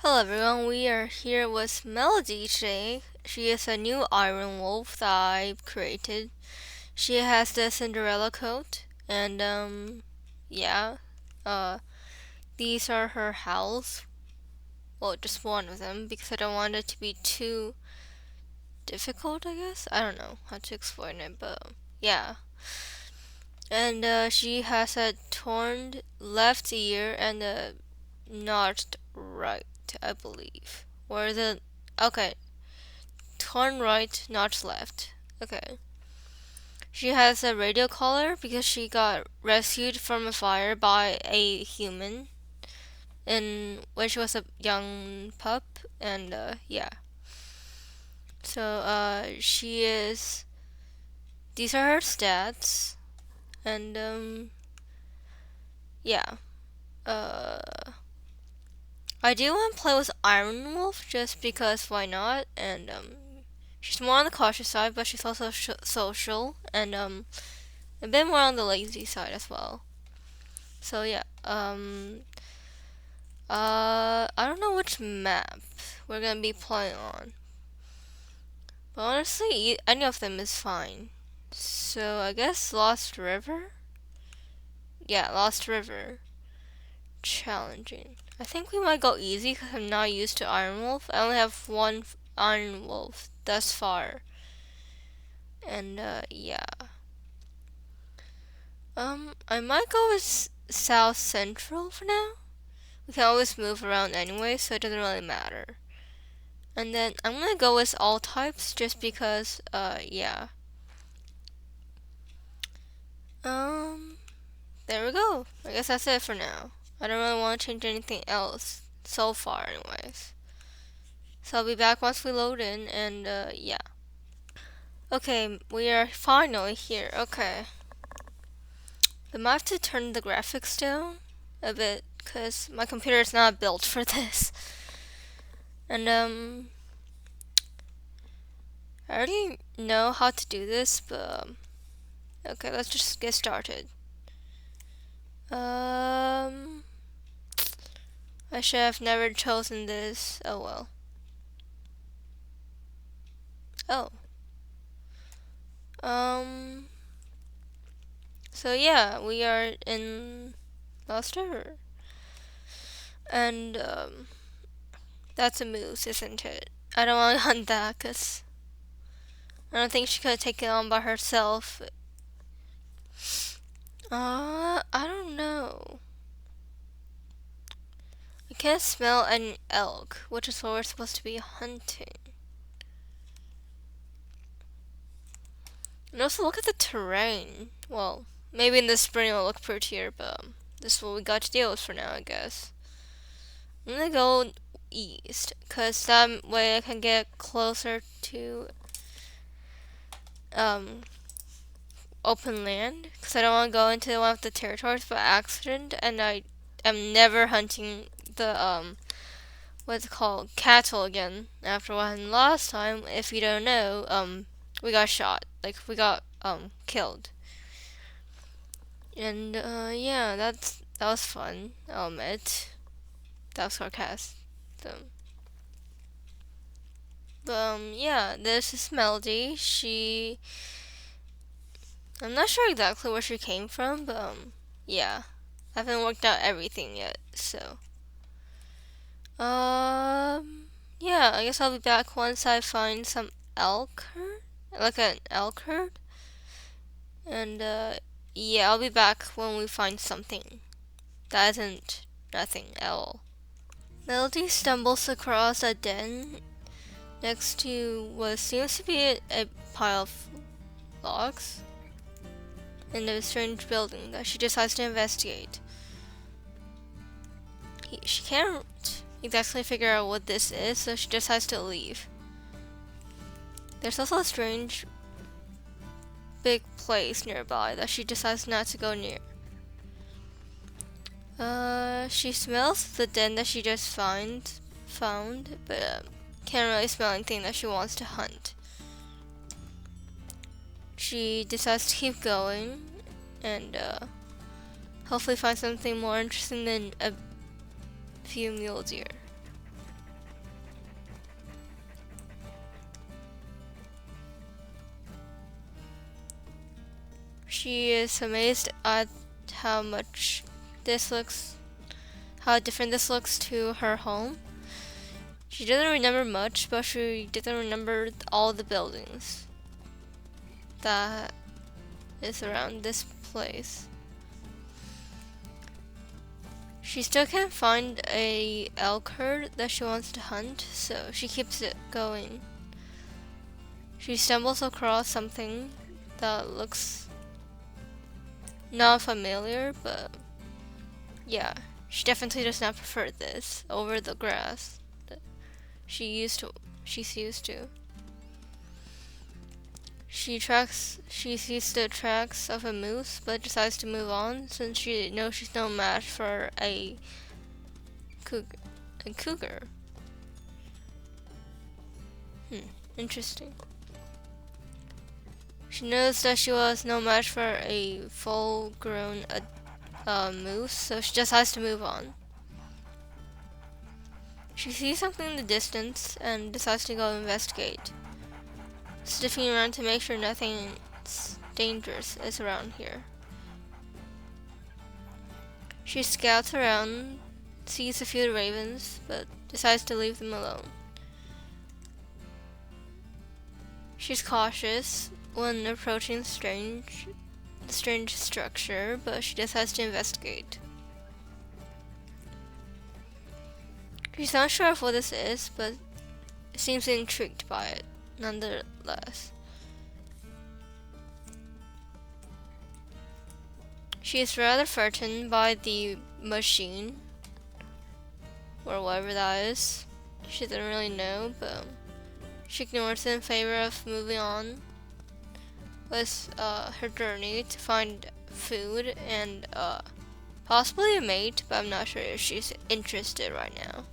Hello everyone, we are here with Melody today. She is a new Iron Wolf that I created. She has the Cinderella coat and yeah. Uh these are her howls. Well, just one of them because I don't want it to be too difficult, I guess. I don't know how to explain it, but yeah. And she has a torn left ear and a notched right, I believe. Or the okay, torn right, notched left. Okay. She has a radio collar because she got rescued from a fire by a human when she was a young pup, and yeah. So she is. These are her stats, and yeah. Uh, I do want to play with Iron Wolf just because why not? And she's more on the cautious side, but she's also social and a bit more on the lazy side as well. So yeah, I don't know which map we're gonna be playing on, but honestly, any of them is fine. So I guess Lost River. Yeah, Lost River. Challenging. I think we might go easy because I'm not used to Iron Wolf. I only have one Iron Wolf thus far, and yeah. I might go with South Central for now. We can always move around anyway, so it doesn't really matter. And then I'm gonna go with all types just because, yeah. Um, there we go. I guess that's it for now. I don't really want to change anything else so far, anyways. So I'll be back once we load in, and, yeah. Okay, we are finally here. Okay. I might have to turn the graphics down a bit, because my computer is not built for this. And, I already know how to do this, but, okay, let's just get started. I should have never chosen this. Oh well. Oh. Um. So yeah, we are in Lost River, and that's a moose, isn't it? I don't want to hunt that because I don't think she could take it on by herself. I don't know. I can't smell an elk, which is what we're supposed to be hunting. And also look at the terrain. Well, maybe in the spring it'll look prettier, but this is what we got to deal with for now, I guess. I'm gonna go east, cause that way I can get closer to um open land. Cause I don't want to go into one of the territories by accident, and I am never hunting the what's it called, cattle again. After what happened last time, if you don't know, we got shot, like we got killed, and yeah, that was fun. That was sarcasm. Yeah, this is Melody. I'm not sure exactly where she came from, but, yeah. I haven't worked out everything yet, so. Yeah, I guess I'll be back once I find some elk herd, like an elk herd. And, yeah, I'll be back when we find something that isn't nothing at all. Melody stumbles across a den next to what seems to be a pile of logs in a strange building that she decides to investigate. She can't exactly figure out what this is, so she decides to leave. There's also a strange big place nearby that she decides not to go near. She smells the den that she just found, but can't really smell anything that she wants to hunt. She decides to keep going and hopefully find something more interesting than a few mule deer. She is amazed at how how different this looks to her home. She doesn't remember much, but she doesn't remember all the buildings that is around this place. She still can't find a elk herd that she wants to hunt, so she keeps it going. She stumbles across something that looks not familiar, but yeah, she definitely does not prefer this over the grass that she's used to. She sees the tracks of a moose, but decides to move on since she knows she's no match for a cougar. Interesting. She knows that she was no match for a full-grown moose, so she decides to move on. She sees something in the distance and decides to go investigate, sniffing around to make sure nothing dangerous is around here. She scouts around, sees a few ravens, but decides to leave them alone. She's cautious when approaching the strange structure, but she decides to investigate. She's not sure of what this is, but seems intrigued by it nonetheless. She is rather frightened by the machine, or whatever that is. She doesn't really know, but she ignores it in favor of moving on with her journey to find food and possibly a mate, but I'm not sure if she's interested right now.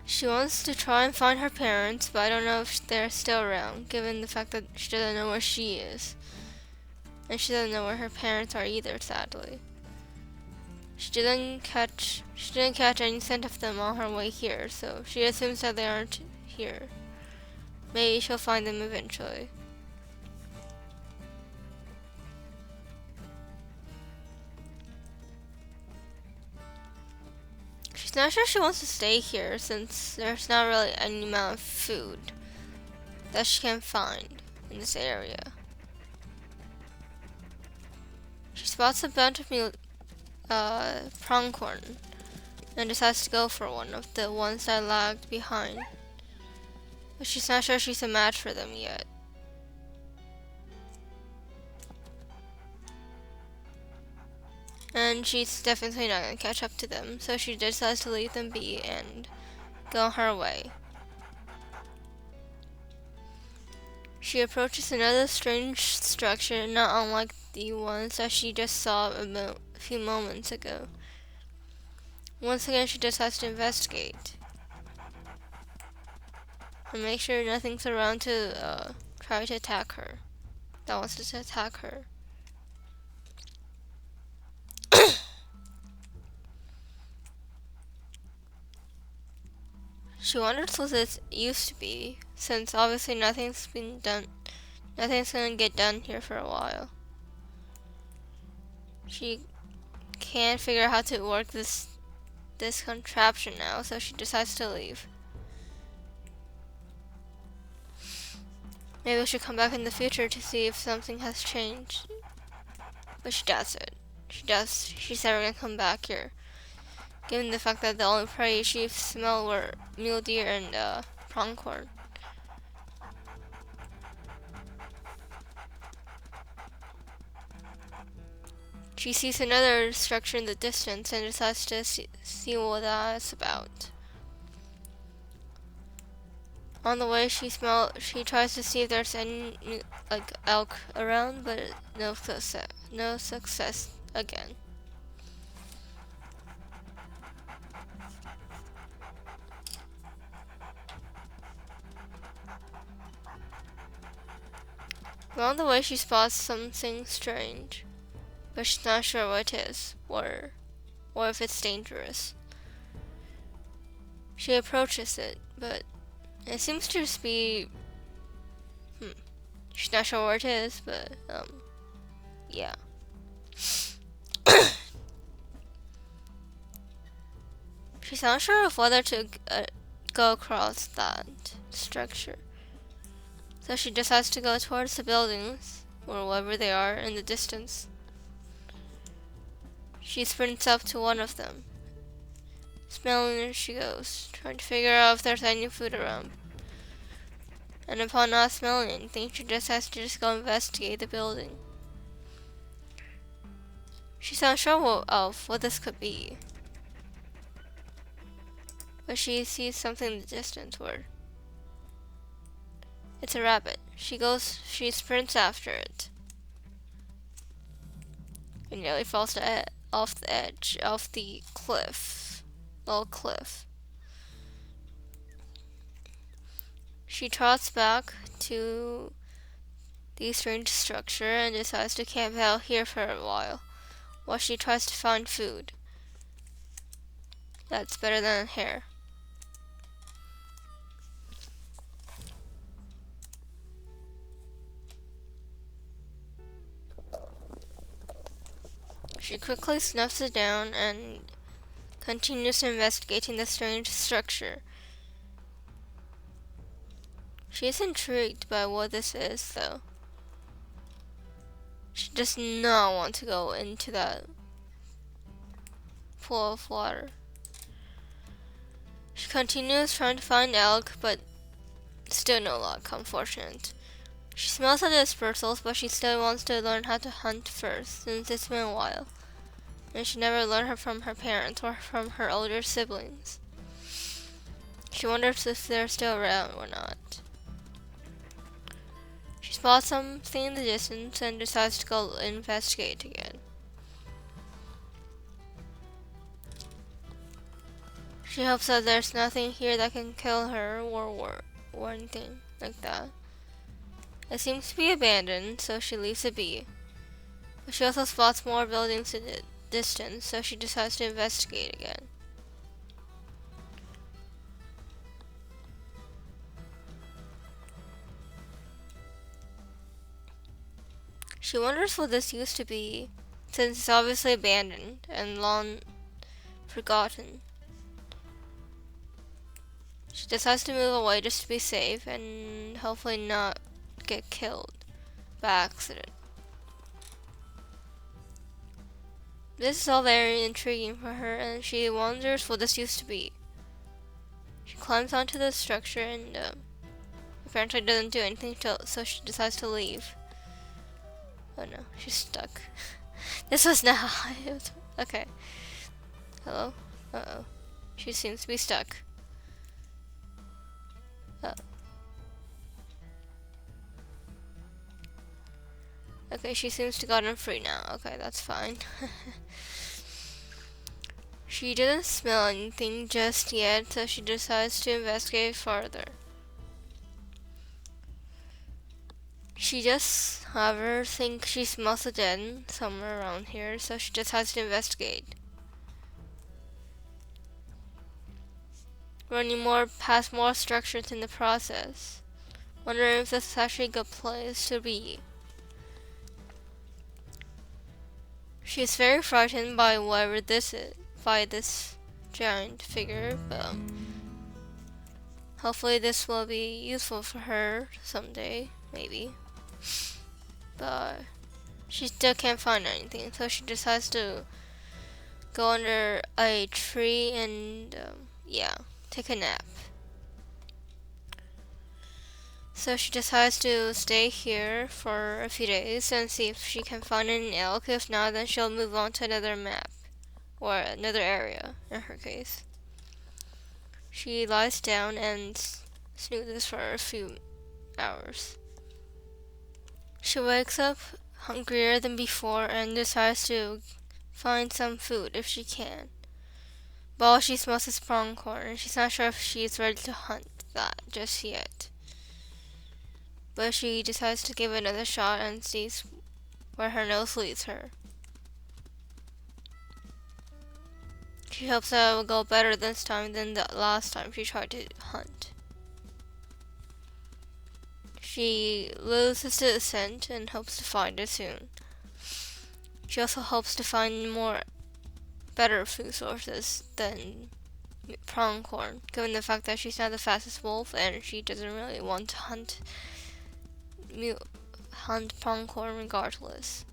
She wants to try and find her parents, but I don't know if they're still around, given the fact that she doesn't know where she is. And she doesn't know where her parents are either, sadly. She didn't catch any scent of them on her way here, so she assumes that they aren't here. Maybe she'll find them eventually. She's not sure she wants to stay here since there's not really any amount of food that she can find in this area. She spots a bunch of pronghorn and decides to go for one of the ones that lagged behind. But she's not sure she's a match for them yet. And she's definitely not going to catch up to them, so she decides to leave them be and go her way. She approaches another strange structure, not unlike the ones that she just saw a few moments ago. Once again, she decides to investigate and make sure nothing's around to try to attack her. That wants to attack her. She wonders what this used to be, since obviously nothing's gonna get done here for a while. She can't figure out how to work this contraption now, so she decides to leave. Maybe she'll come back in the future to see if something has changed. But she doesn't. She's never gonna come back here, given the fact that the only prey she smelled were mule deer and pronghorn. She sees another structure in the distance and decides to see what that's about. On the way, she tries to see if there's any elk around, but no success again. Along the way, she spots something strange, but she's not sure what it is, or if it's dangerous. She approaches it, but It seems to just be, she's not sure where it is, but, yeah. She's not sure of whether to go across that structure. So she decides to go towards the buildings, or wherever they are in the distance. She sprints up to one of them. Smelling as she goes, trying to figure out if there's any food around. And upon not smelling anything, she just has to just go investigate the building. She's not sure of what this could be. But she sees something in the distance where it's a rabbit. She sprints after it. And nearly falls off the edge of the cliff. Little cliff. She trots back to the strange structure and decides to camp out here for a while she tries to find food. That's better than hair. She quickly snuffs it down and continues investigating the strange structure. She is intrigued by what this is, though. She does not want to go into that pool of water. She continues trying to find elk, but still no luck, unfortunate. She smells the dispersals, but she still wants to learn how to hunt first, since it's been a while. And she never learned from her parents or from her older siblings. She wonders if they're still around or not. She spots something in the distance and decides to go investigate again. She hopes that there's nothing here that can kill her or anything like that. It seems to be abandoned, so she leaves it be. But she also spots more buildings in the distance, so she decides to investigate again. She wonders what this used to be, since it's obviously abandoned and long forgotten. She decides to move away just to be safe and hopefully not get killed by accident. This is all very intriguing for her, and she wonders what this used to be. She climbs onto the structure and apparently doesn't do anything, so she decides to leave. Oh no, she's stuck. This was not how I was. Okay. Hello? Uh-oh. She seems to be stuck. Okay, she seems to gotten free now. Okay, that's fine. She didn't smell anything just yet, so she decides to investigate further. She just, however, thinks she smells a den somewhere around here, so she decides to investigate. Running past more structures in the process. Wondering if this is actually a good place to be. She is very frightened by whatever this is, by this giant figure, but hopefully this will be useful for her someday, maybe. But she still can't find anything, so she decides to go under a tree and, take a nap. So she decides to stay here for a few days and see if she can find any elk. If not, then she'll move on to another map, or another area, in her case. She lies down and snoozes for a few hours. She wakes up hungrier than before and decides to find some food if she can. But all she smells is pronghorn, and she's not sure if she's ready to hunt that just yet. But she decides to give it another shot and sees where her nose leads her. She hopes that it will go better this time than the last time she tried to hunt. She loses the scent and hopes to find it soon. She also hopes to find more better food sources than pronghorn, given the fact that she's not the fastest wolf and she doesn't really want to hunt pronghorn regardless.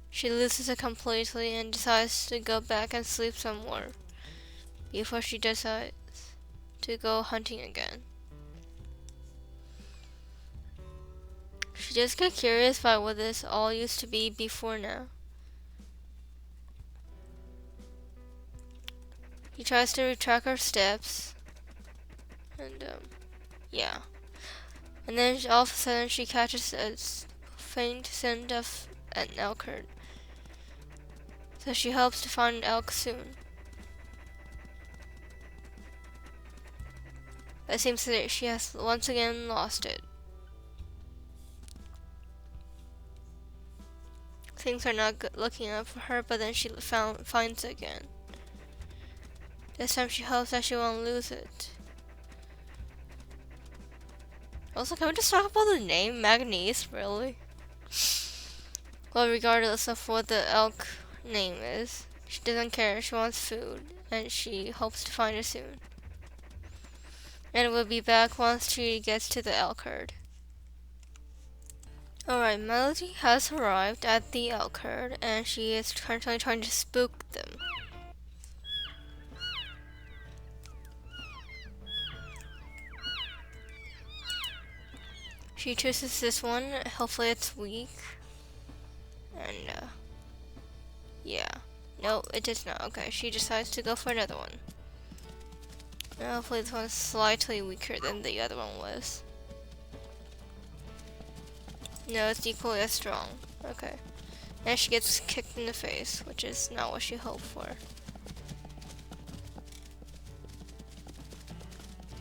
She loses it completely and decides to go back and sleep somewhere before she decides to go hunting again. She just got curious about what this all used to be before now. She tries to retrack her steps, and yeah. And then all of a sudden she catches a faint scent of an elk herd. So she hopes to find an elk soon. But it seems that she has once again lost it. Things are not good looking up for her, but then she finds it again. This time she hopes that she won't lose it. Also, can we just talk about the name? Magnese, really? Well, regardless of what the elk name is, she doesn't care. She wants food, and she hopes to find it soon. And we'll be back once she gets to the elk herd. Alright, Melody has arrived at the elk herd, and she is currently trying to spook them. She chooses this one. Hopefully it's weak. And, yeah. No, it is not. Okay, she decides to go for another one. And hopefully this one's slightly weaker than the other one was. No, it's equally as strong. Okay. And she gets kicked in the face, which is not what she hoped for.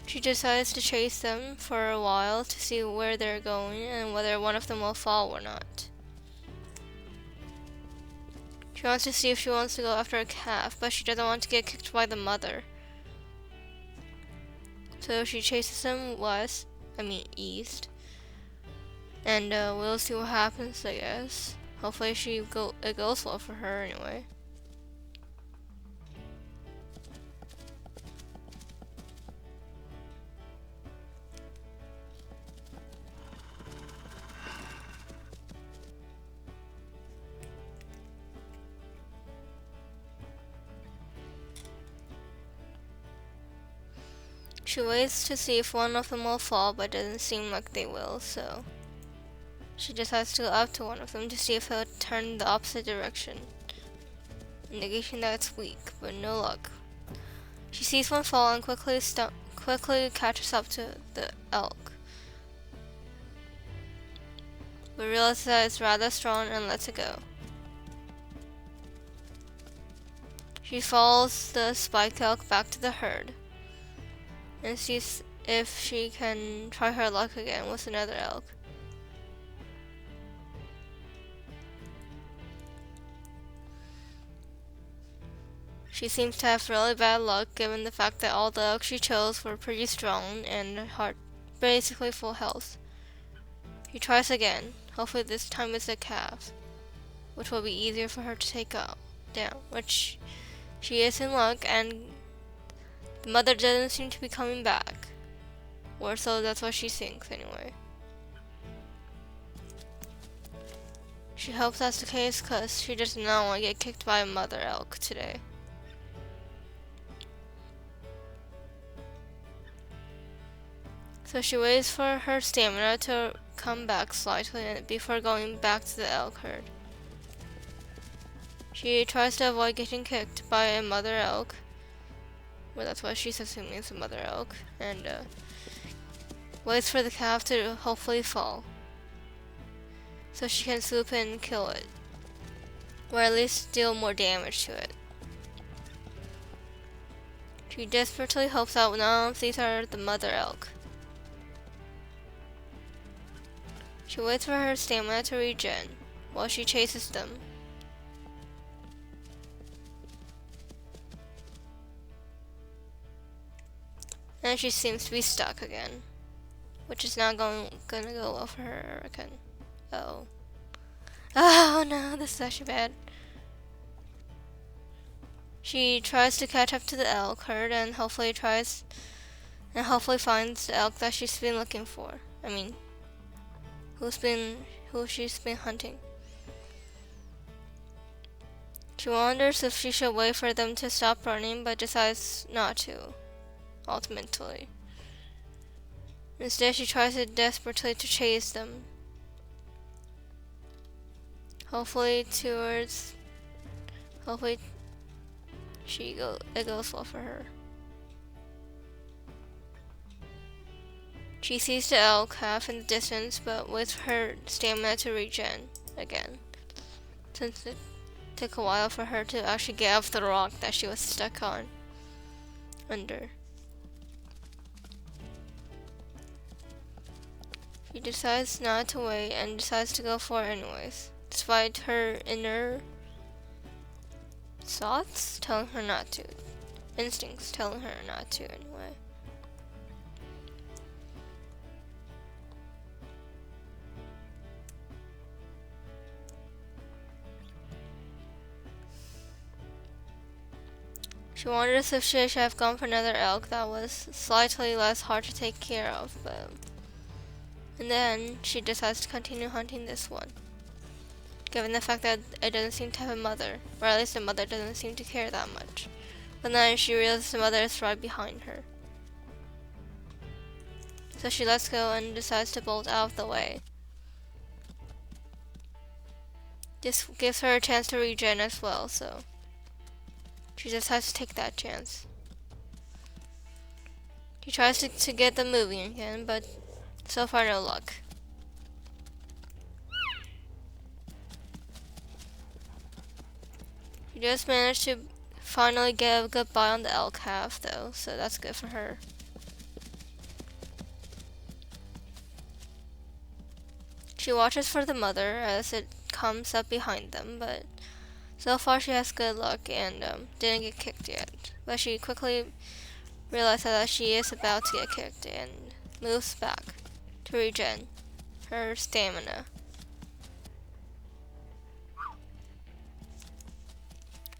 She decides to chase them for a while to see where they're going and whether one of them will fall or not. She wants to see if she wants to go after a calf, but she doesn't want to get kicked by the mother. So she chases them east. And we'll see what happens, I guess. Hopefully it goes well for her anyway. She waits to see if one of them will fall, but it doesn't seem like they will, so she decides to go up to one of them to see if he'll turn the opposite direction, indicating that it's weak, but no luck. She sees one fall and quickly catches up to the elk, but realizes that it's rather strong and lets it go. She follows the spiked elk back to the herd and sees if she can try her luck again with another elk. She seems to have really bad luck given the fact that all the elk she chose were pretty strong and basically full health. She tries again. Hopefully this time it's a calf, which will be easier for her to take down, which she is in luck, and the mother doesn't seem to be coming back. Or so that's what she thinks anyway. She hopes that's the case because she does not want to get kicked by a mother elk today. So she waits for her stamina to come back slightly before going back to the elk herd. She tries to avoid getting kicked by a mother elk. Well, that's what she's assuming is a mother elk. And waits for the calf to hopefully fall, so she can swoop in and kill it. Or at least deal more damage to it. She desperately hopes that none of these are the mother elk. She waits for her stamina to regen while she chases them. And she seems to be stuck again. which is not gonna go well for her, I reckon. Oh. Oh no, this is actually bad. She tries to catch up to the elk herd and hopefully finds the elk that she's been looking for. I mean, who she's been hunting. She wonders if she should wait for them to stop running, but decides not to, ultimately. Instead, she tries desperately to chase them. Hopefully it goes well for her. She sees the elk calf in the distance, but waits for her stamina to regen again, since it took a while for her to actually get off the rock that she was stuck on under. She decides not to wait and decides to go for it anyways, despite her inner thoughts telling her not to. Instincts telling her not to anyway. She wonders if she should have gone for another elk that was slightly less hard to take care of, but in the end, she decides to continue hunting this one, given the fact that it doesn't seem to have a mother, or at least the mother doesn't seem to care that much. But then she realizes the mother is right behind her. So she lets go and decides to bolt out of the way. This gives her a chance to regen as well, so she decides to take that chance. She tries to get them moving again, but so far no luck. She just managed to finally get a good bite on the elk calf though, so that's good for her. She watches for the mother as it comes up behind them, but so far she has good luck and didn't get kicked yet. But she quickly realizes that she is about to get kicked and moves back to regen her stamina.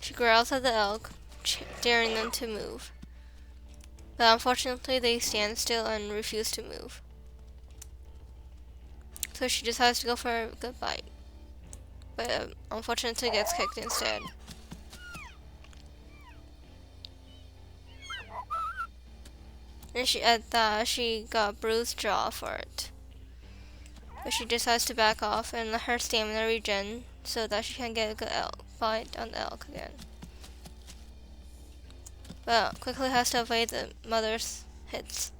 She growls at the elk, daring them to move. But unfortunately they stand still and refuse to move. So she decides to go for a good bite. But unfortunately gets kicked instead. And she got bruised jaw for it. But she decides to back off and let her stamina regen so that she can get a good bite on the elk again. But quickly has to evade the mother's hits.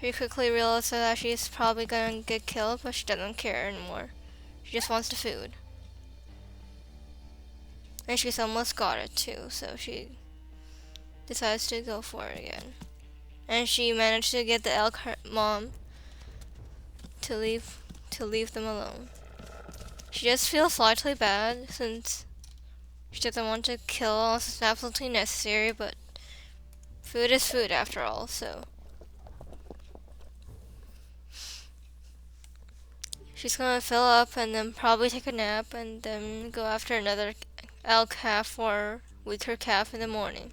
She quickly realizes that she's probably gonna get killed, but she doesn't care anymore. She just wants the food. And she's almost got it too, so she decides to go for it again. And she managed to get the elk mom to leave them alone. She just feels slightly bad since she doesn't want to kill unless it's absolutely necessary, but food is food after all, so she's gonna fill up and then probably take a nap and then go after another elk calf or weaker calf in the morning.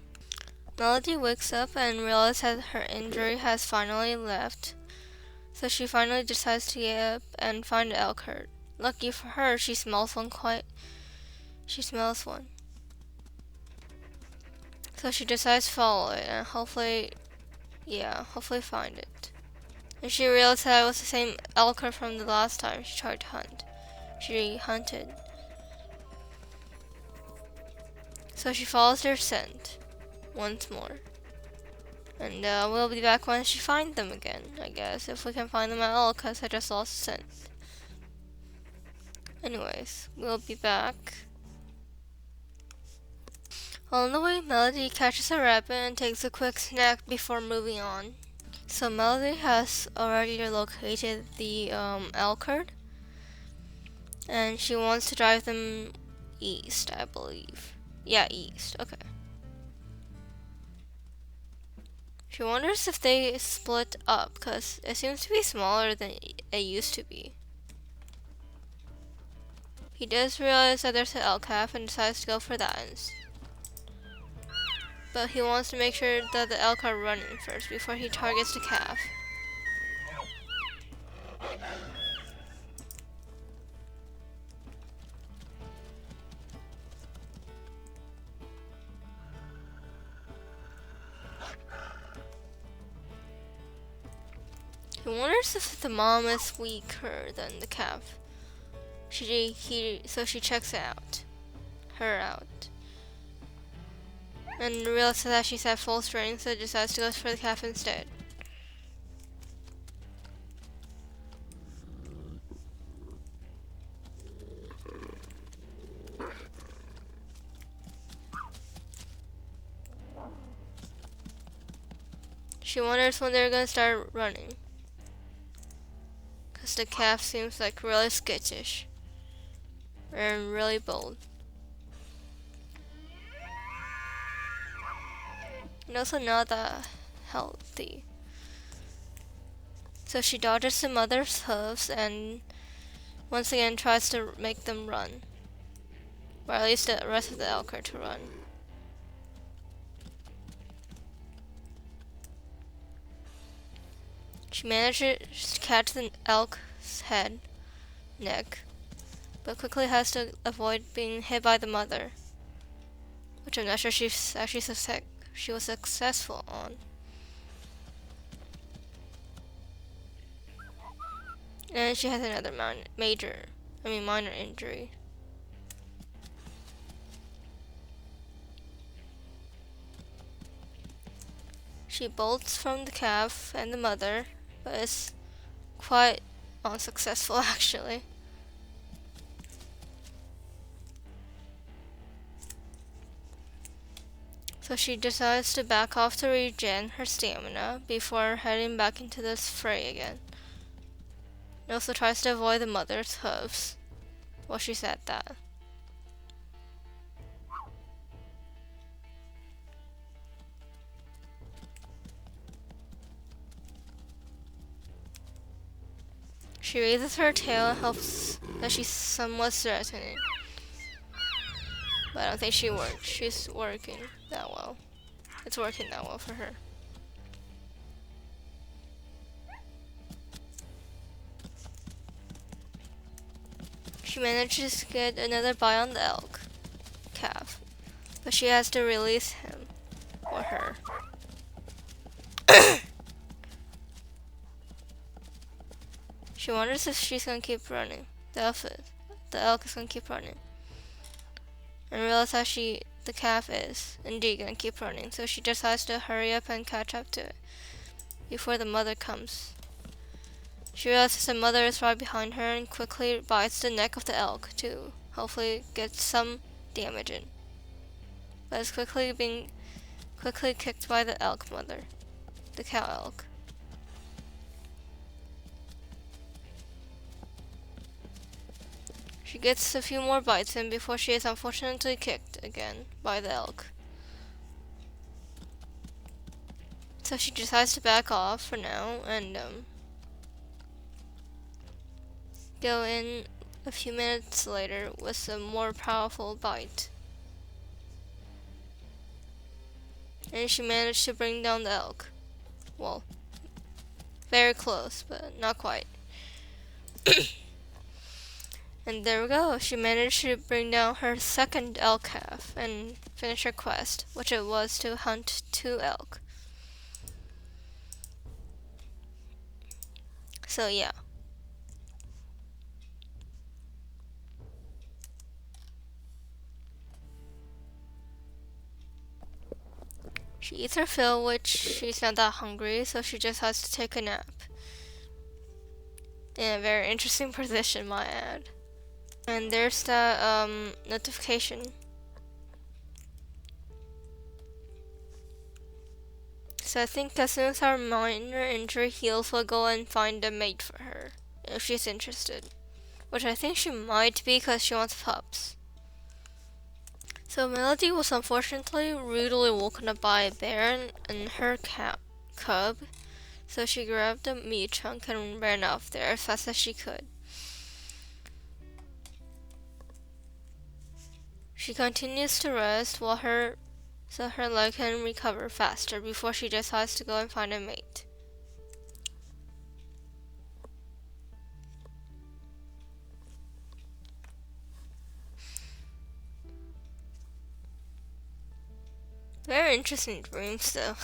Melody wakes up and realizes that her injury has finally left, so she finally decides to get up and find the elk herd. Lucky for her, she smells one. So she decides to follow it and hopefully find it. And she realized that it was the same elk herd from the last time she tried to hunt. She hunted. So she follows their scent once more. And we'll be back when she finds them again, I guess, if we can find them at all, because I just lost scent. Anyways, we'll be back. On the way, Melody catches a rabbit and takes a quick snack before moving on. So Melody has already located the elk herd, and she wants to drive them east, I believe. Yeah, east. Okay. She wonders if they split up, because it seems to be smaller than it used to be. He does realize that there's an elk calf and decides to go for that. But he wants to make sure that the elk are running first before he targets the calf. He wonders if the mom is weaker than the calf. So she checks her out, and realizes that she's at full strength, so decides to go for the calf instead. She wonders when they're gonna start running, because the calf seems like really skittish and really bold. And also not that healthy. So she dodges the mother's hooves and once again tries to make them run. Or at least the rest of the elk are to run. She manages to catch the elk's neck, but quickly has to avoid being hit by the mother, which I'm not sure she was successful on. And she has another minor injury. She bolts from the calf and the mother, but is quite unsuccessful actually. So she decides to back off to regen her stamina before heading back into this fray again. And also tries to avoid the mother's hooves while she's at that. She raises her tail and hopes that she's somewhat threatening. But I don't think she's working that well. It's working that well for her. She manages to get another bite on the elk calf, but she has to release him or her. She wonders if she's gonna keep running. The elk is gonna keep running. And realizes how the calf is indeed gonna keep running, so she decides to hurry up and catch up to it before the mother comes. She realizes the mother is right behind her and quickly bites the neck of the elk to hopefully get some damage in. But is quickly kicked by the elk mother, the cow elk. She gets a few more bites in before she is unfortunately kicked again by the elk. So she decides to back off for now and go in a few minutes later with a more powerful bite. And she managed to bring down the elk. Well, very close, but not quite. And there we go. She managed to bring down her second elk calf and finish her quest, which it was to hunt 2 elk. So yeah. She eats her fill, which she's not that hungry, so she just has to take a nap. In a very interesting position, might add. And there's that notification So I think as soon as her minor injury heals, we'll go and find a mate for her if she's interested. Which I think she might be because she wants pups. So Melody was unfortunately rudely woken up by a bear and her cub. So she grabbed a meat chunk and ran off there as fast as she could. She continues to rest so her leg can recover faster before she decides to go and find a mate. Very interesting dreams though.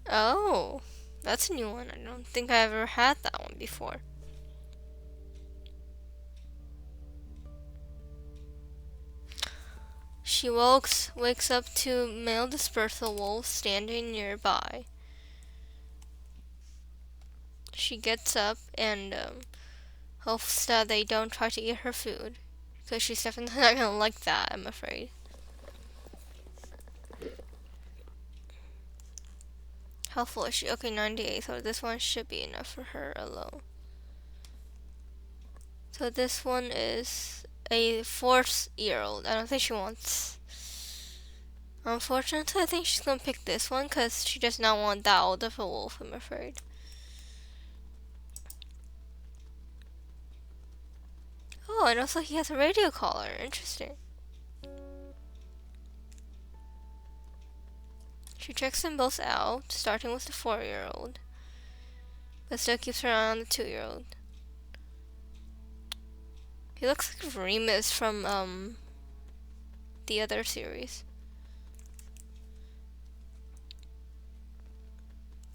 Oh, that's a new one. I don't think I ever had that one before. She wakes up to male dispersal wolves standing nearby. She gets up and hopes that they don't try to eat her food, because she's definitely not gonna like that, I'm afraid. How full is she? Okay, 98, so this one should be enough for her alone. So this one is a 4-year-old. I don't think she wants... Unfortunately, I think she's gonna pick this one because she does not want that old of a wolf, I'm afraid. Oh, and also he has a radio collar. Interesting. She checks them both out, starting with the 4-year-old, but still keeps her eye on the 2-year-old. He looks like Remus from the other series.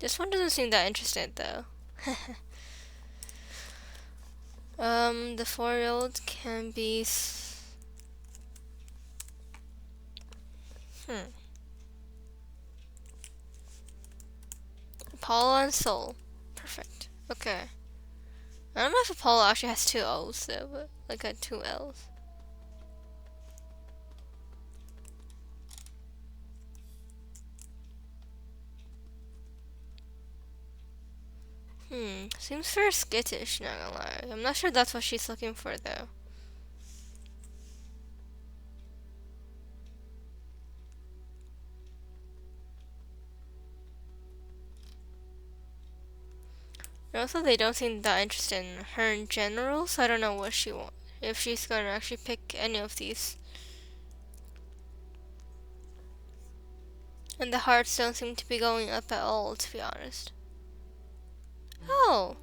This one doesn't seem that interested though. The 4-year-old can be Apollo and Soul. Perfect. Okay. I don't know if Apollo actually has 2 O's though, but like 2 L's. Seems very skittish, not gonna lie. I'm not sure that's what she's looking for though. And also, they don't seem that interested in her in general, so I don't know what she wants. If she's gonna actually pick any of these. And the hearts don't seem to be going up at all, to be honest. Oh!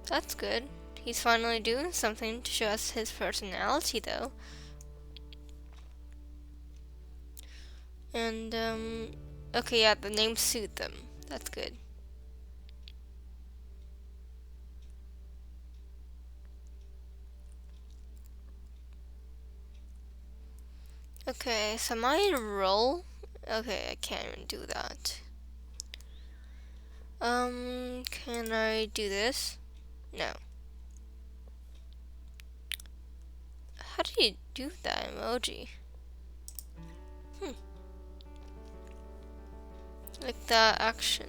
That's good. He's finally doing something to show us his personality, though. And, okay, yeah, the names suit them. That's good. Okay, so my roll... Okay, I can't even do that. Can I do this? No. How do you do that emoji? Like that action.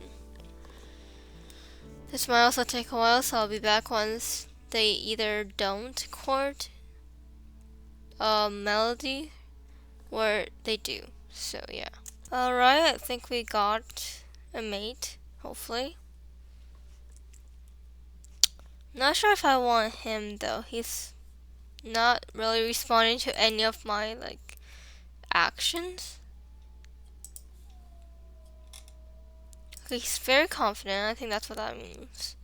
This might also take a while, so I'll be back once they either don't court Melody or they do. So yeah. Alright, I think we got a mate, hopefully. Not sure if I want him though. He's not really responding to any of my like actions. Okay, he's very confident. I think that's what that means.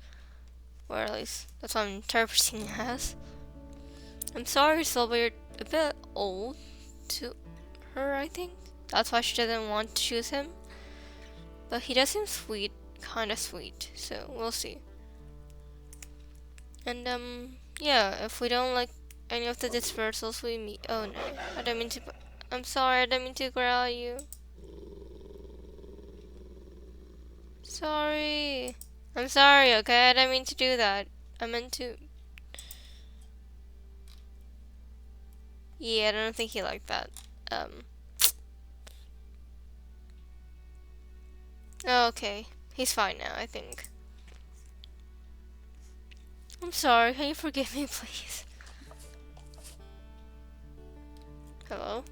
Or at least that's what I'm interpreting it as. I'm sorry, Silver, you're a bit old to her, I think. That's why she doesn't want to choose him. But he does seem sweet, kinda sweet, so we'll see. And yeah, if we don't like any of the dispersals we meet. Oh no, I don't mean to. I'm sorry, I didn't mean to growl at you. Sorry. I'm sorry, okay? I didn't mean to do that. I meant to. Yeah, I don't think he liked that. Oh, okay. He's fine now, I think. I'm sorry, can you forgive me, please? Hello?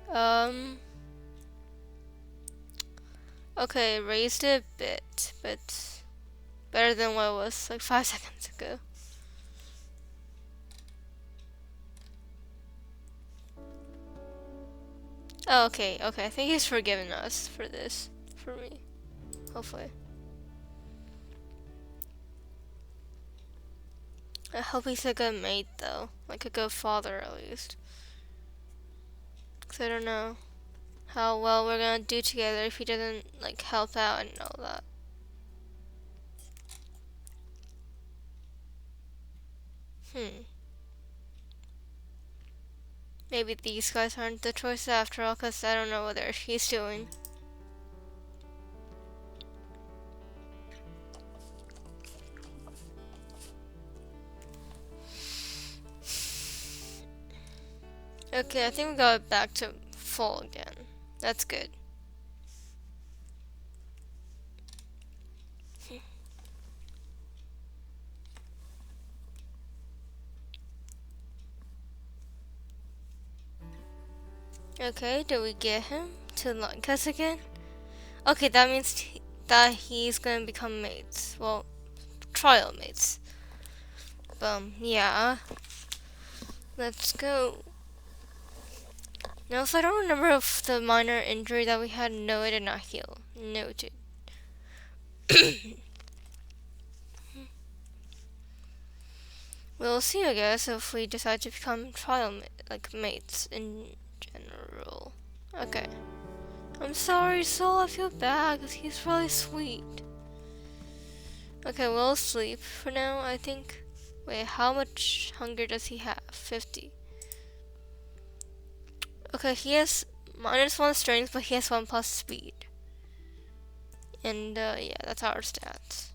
Um, okay, raised it a bit, but better than what it was like 5 seconds ago. Oh, okay, okay. I think he's forgiven us for this. For me. Hopefully. I hope he's a good mate, though. Like a good father, at least. Because I don't know how well we're gonna do together if he doesn't, like, help out and all that. Hmm. Maybe these guys aren't the choice after all, because I don't know what he's doing. Okay, I think we got it back to full again. That's good. Okay, do we get him to like us again? Okay, that means that he's gonna become mates. Well, trial mates. Yeah. Let's go. No, so I don't remember if the minor injury that we had, no, it did not heal. Noted. We'll see, I guess, if we decide to become like mates in general. Okay. I'm sorry, Soul. I feel bad because he's really sweet. Okay, we'll sleep for now, I think. Wait, how much hunger does he have? 50. Okay, he has -1 strength, but he has 1 plus speed. And, yeah, that's our stats.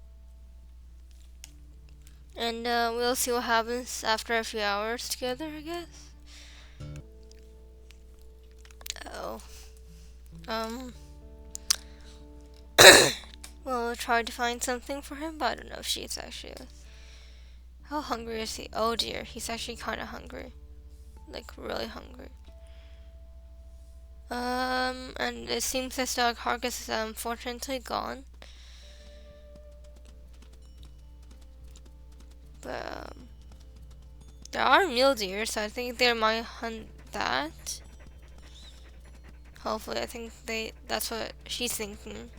And, we'll see what happens after a few hours together, I guess. Oh. Um. We'll try to find something for him, but I don't know if she's actually. How hungry is he? Oh dear, he's actually kind of hungry. Like, really hungry. And it seems this dog Harkus is unfortunately gone. But, there are mule deer, so I think they might hunt that. Hopefully, I think that's what she's thinking.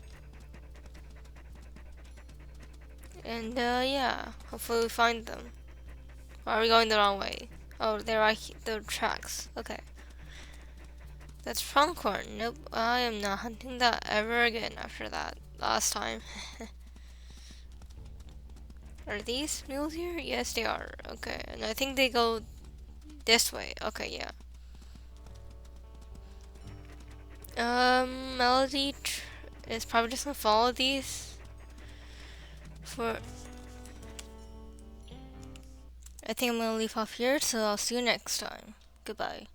And, yeah, hopefully we find them. Or are we going the wrong way? Oh, there are the tracks. Okay. That's pronghorn. Nope, I am not hunting that ever again after that last time. Are these mules here? Yes, they are. Okay, and I think they go this way. Okay, yeah. Melody is probably just gonna follow these for. I think I'm gonna leave off here, so I'll see you next time. Goodbye.